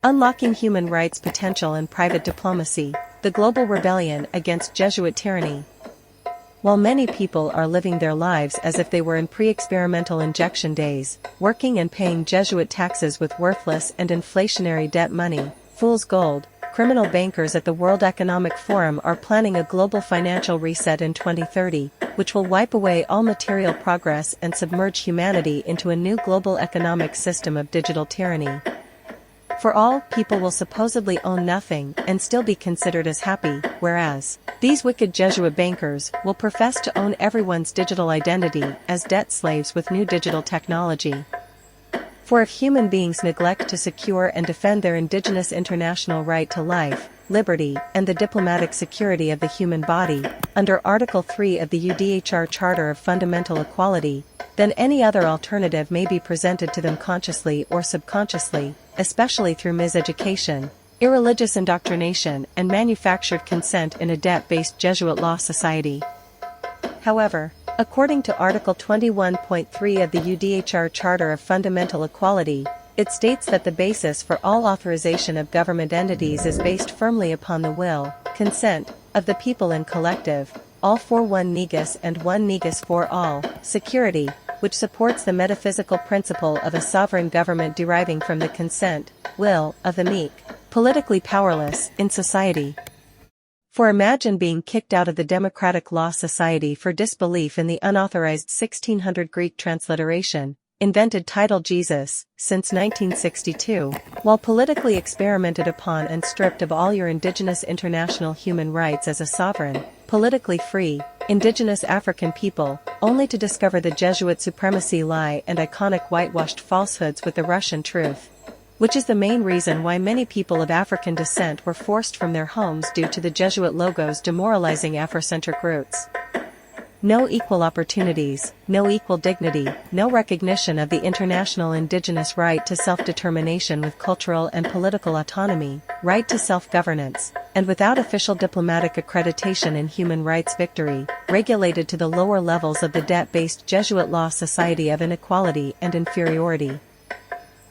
Unlocking Human Rights Potential and Private Diplomacy, the Global Rebellion Against Jesuit Tyranny. While many people are living their lives as if they were in pre-experimental injection days, working and paying Jesuit taxes with worthless and inflationary debt money, fool's gold, criminal bankers at the World Economic Forum are planning a global financial reset in 2030, which will wipe away all material progress and submerge humanity into a new global economic system of digital tyranny. For all, people will supposedly own nothing and still be considered as happy, whereas these wicked Jesuit bankers will profess to own everyone's digital identity as debt slaves with new digital technology. For if human beings neglect to secure and defend their indigenous international right to life, liberty, and the diplomatic security of the human body, under Article 3 of the UDHR Charter of Fundamental Equality, then any other alternative may be presented to them consciously or subconsciously, especially through miseducation, irreligious indoctrination, and manufactured consent in a debt-based Jesuit law society. However, according to Article 21.3 of the UDHR Charter of Fundamental Equality, it states that the basis for all authorization of government entities is based firmly upon the will, consent, of the people in collective, all for one Negus and one Negus for all, security, which supports the metaphysical principle of a sovereign government deriving from the consent, will, of the meek, politically powerless, in society. For imagine being kicked out of the democratic law society for disbelief in the unauthorized 1600 Greek transliteration, invented title Jesus, since 1962, while politically experimented upon and stripped of all your indigenous international human rights as a sovereign, politically free, indigenous African people, only to discover the Jesuit supremacy lie and iconic whitewashed falsehoods with the Russian truth. Which is the main reason why many people of African descent were forced from their homes due to the Jesuit logo's demoralizing Afrocentric roots. No equal opportunities, no equal dignity, no recognition of the international indigenous right to self-determination with cultural and political autonomy, right to self-governance, and without official diplomatic accreditation in human rights victory, regulated to the lower levels of the debt-based Jesuit law society of inequality and inferiority.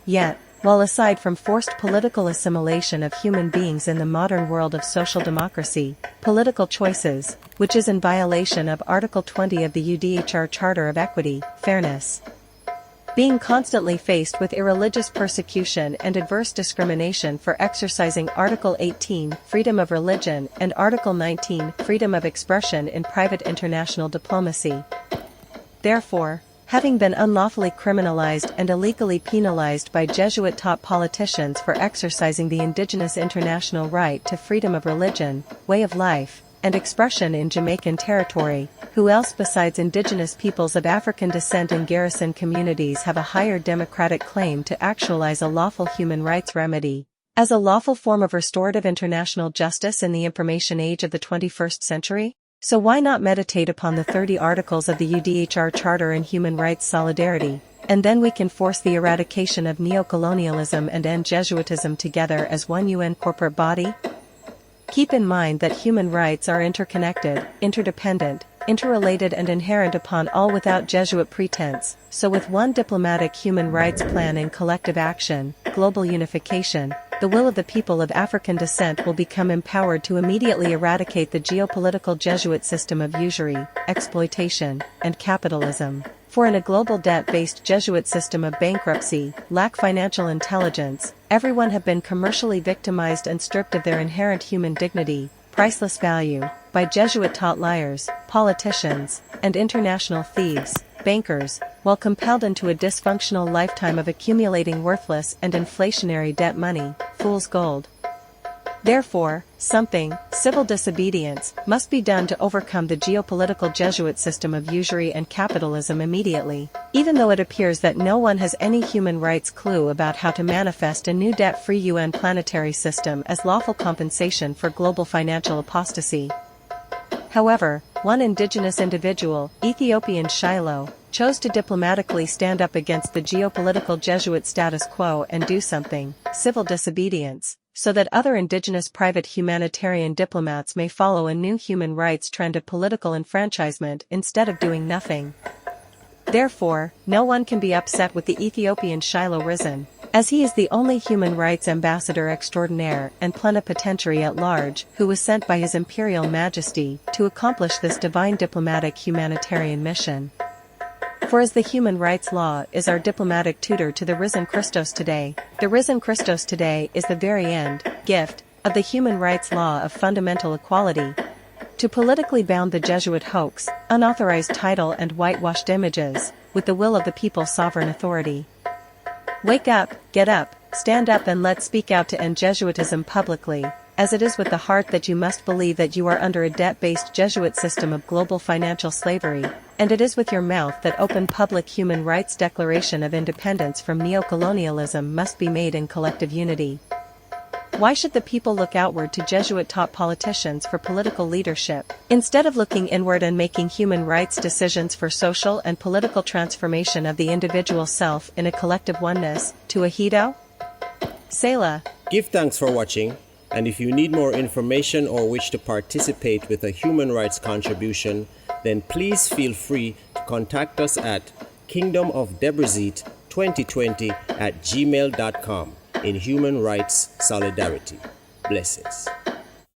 Yet, while aside from forced political assimilation of human beings in the modern world of social democracy, political choices, which is in violation of Article 20 of the UDHR Charter of Equity, Fairness, being constantly faced with irreligious persecution and adverse discrimination for exercising Article 18, Freedom of Religion, and Article 19, Freedom of Expression in private international diplomacy. Therefore, having been unlawfully criminalized and illegally penalized by Jesuit top politicians for exercising the indigenous international right to freedom of religion, way of life, and expression in Jamaican territory, who else besides indigenous peoples of African descent and garrison communities have a higher democratic claim to actualize a lawful human rights remedy, as a lawful form of restorative international justice in the information age of the 21st century? So why not meditate upon the 30 articles of the UDHR Charter and human rights solidarity, and then we can force the eradication of neocolonialism and end Jesuitism together as one UN corporate body? Keep in mind that human rights are interconnected, interdependent, interrelated and inherent upon all without Jesuit pretense, so with one diplomatic human rights plan in collective action, global unification, the will of the people of African descent will become empowered to immediately eradicate the geopolitical Jesuit system of usury, exploitation, and capitalism. For in a global debt-based Jesuit system of bankruptcy, lack financial intelligence, everyone have been commercially victimized and stripped of their inherent human dignity, priceless value, by Jesuit-taught liars, politicians, and international thieves, bankers, while compelled into a dysfunctional lifetime of accumulating worthless and inflationary debt money, fool's gold. Therefore, something, civil disobedience, must be done to overcome the geopolitical Jesuit system of usury and capitalism immediately, even though it appears that no one has any human rights clue about how to manifest a new debt-free UN planetary system as lawful compensation for global financial apostasy. However, one indigenous individual, Ethiopian Shiloh, chose to diplomatically stand up against the geopolitical Jesuit status quo and do something, civil disobedience, so that other indigenous private humanitarian diplomats may follow a new human rights trend of political enfranchisement instead of doing nothing. Therefore, no one can be upset with the Ethiopian Shiloh risen, as he is the only human rights ambassador extraordinaire and plenipotentiary at large who was sent by His Imperial Majesty to accomplish this divine diplomatic humanitarian mission. For as the human rights law is our diplomatic tutor to the risen Christos today, the risen Christos today is the very end, gift, of the human rights law of fundamental equality, to politically bound the Jesuit hoax, unauthorized title and whitewashed images, with the will of the people's sovereign authority. Wake up, get up, stand up and let's speak out to end Jesuitism publicly, as it is with the heart that you must believe that you are under a debt-based Jesuit system of global financial slavery, and it is with your mouth that open public human rights declaration of independence from neocolonialism must be made in collective unity. Why should the people look outward to Jesuit-taught politicians for political leadership, instead of looking inward and making human rights decisions for social and political transformation of the individual self in a collective oneness, to Ahido? Selah. Give thanks for watching, and if you need more information or wish to participate with a human rights contribution, then please feel free to contact us at kingdomofdebrizit2020@gmail.com. in human rights solidarity. Blessings.